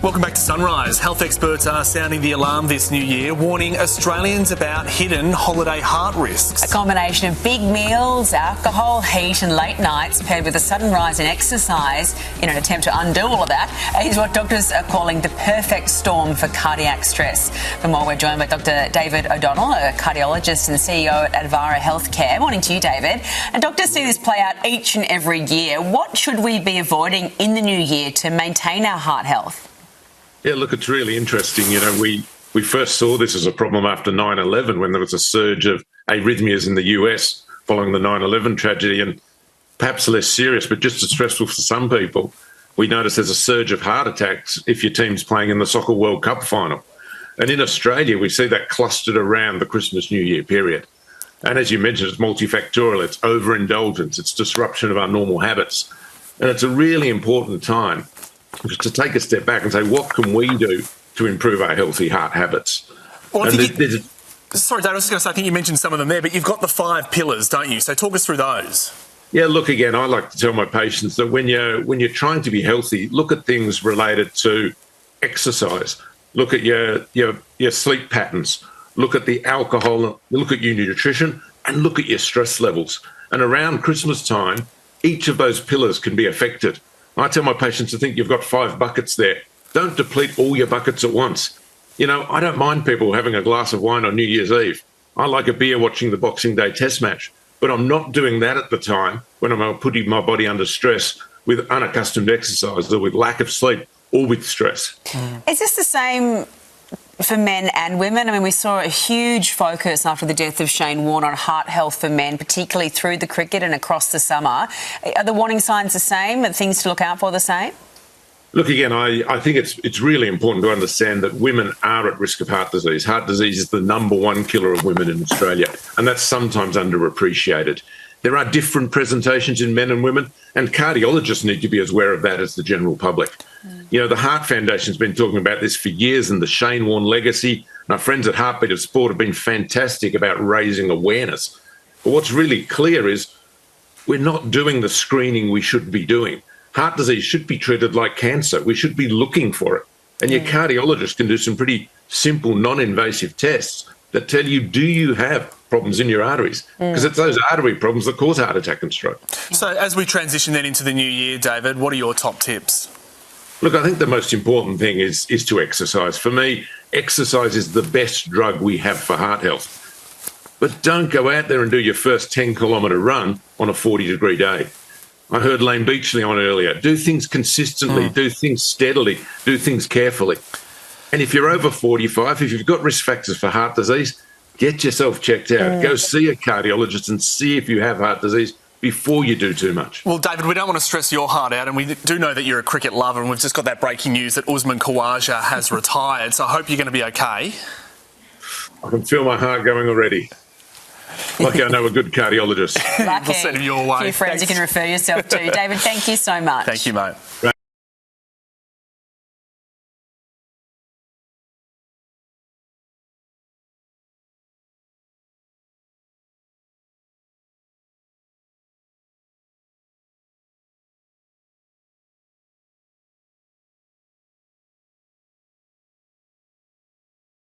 Welcome back to Sunrise. Health experts are sounding the alarm this new year, warning Australians about hidden holiday heart risks. A combination of big meals, alcohol, heat and late nights paired with a sudden rise in exercise in an attempt to undo all of that is what doctors are calling the perfect storm for cardiac stress. For more, we're joined by Dr. David O'Donnell, a cardiologist and CEO at Advara Healthcare. Morning to you, David. And doctors see this play out each and every year. What should we be avoiding in the new year to maintain our heart health? Yeah, look, it's really interesting. You know, we first saw this as a problem after 9/11 when there was a surge of arrhythmias in the US following the 9/11 tragedy, and perhaps less serious, but just as stressful for some people. We noticed there's a surge of heart attacks if your team's playing in the Soccer World Cup final. And in Australia, we see that clustered around the Christmas New Year period. And as you mentioned, it's multifactorial. It's overindulgence. It's disruption of our normal habits. And it's a really important time to take a step back and say, what can we do to improve our healthy heart habits? Well, sorry, Dave, I was just going to say, I think you mentioned some of them there, but you've got the 5 pillars, don't you? So talk us through those. Yeah, look, again, I like to tell my patients that when you're trying to be healthy, look at things related to exercise. Look at your sleep patterns. Look at the alcohol. Look at your nutrition, and look at your stress levels. And around Christmas time, each of those pillars can be affected. I tell my patients to think you've got 5 buckets there. Don't deplete all your buckets at once. You know, I don't mind people having a glass of wine on New Year's Eve. I like a beer watching the Boxing Day Test match. But I'm not doing that at the time when I'm putting my body under stress with unaccustomed exercise or with lack of sleep or with stress. Is this the same for men and women? I mean, we saw a huge focus after the death of Shane Warne on heart health for men, particularly through the cricket and across the summer. Are the warning signs the same? Are things to look out for the same? Look, again, I think it's really important to understand that women are at risk of heart disease. Heart disease is the #1 killer of women in Australia, and that's sometimes underappreciated. There are different presentations in men and women, and cardiologists need to be as aware of that as the general public. You know, the Heart Foundation's been talking about this for years, and the Shane Warne legacy. My friends at Heartbeat of Sport have been fantastic about raising awareness. But what's really clear is we're not doing the screening we should be doing. Heart disease should be treated like cancer. We should be looking for it. And your cardiologist can do some pretty simple, non-invasive tests that tell you, do you have problems in your arteries? Because it's those artery problems that cause heart attack and stroke. So as we transition then into the new year, David, what are your top tips? Look, I think the most important thing is to exercise. For me, exercise is the best drug we have for heart health. But don't go out there and do your first 10-kilometre run on a 40-degree day. I heard Lane Beachley on earlier. Do things consistently, do things steadily, do things carefully. And if you're over 45, if you've got risk factors for heart disease, get yourself checked out. Go see a cardiologist and see if you have heart disease before you do too much. Well, David, we don't want to stress your heart out, and we do know that you're a cricket lover, and we've just got that breaking news that Usman Khawaja has retired, so I hope you're going to be okay. I can feel my heart going already. Lucky I know a good cardiologist. Lucky. We'll send him your way. A few friends you can refer yourself to. David, thank you so much. Thank you, mate.